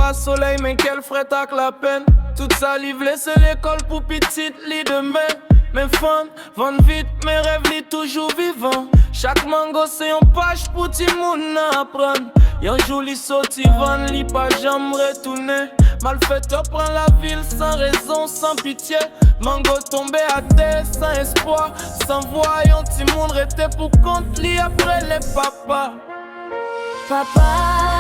pas soleil, mais quel frais tac la peine. Toute salive, laisse l'école pour petite lit demain. Mes fans vendent vite, mes rêves lit toujours vivants. Chaque mango c'est un page pour ti moun apprendre. Yon joli sorti vend li pas jamais retourner. Malfaiteur prend la ville sans raison, sans pitié. Mango tombé à terre sans espoir, sans voyant ti moun rete pour compte li après les papas. Papa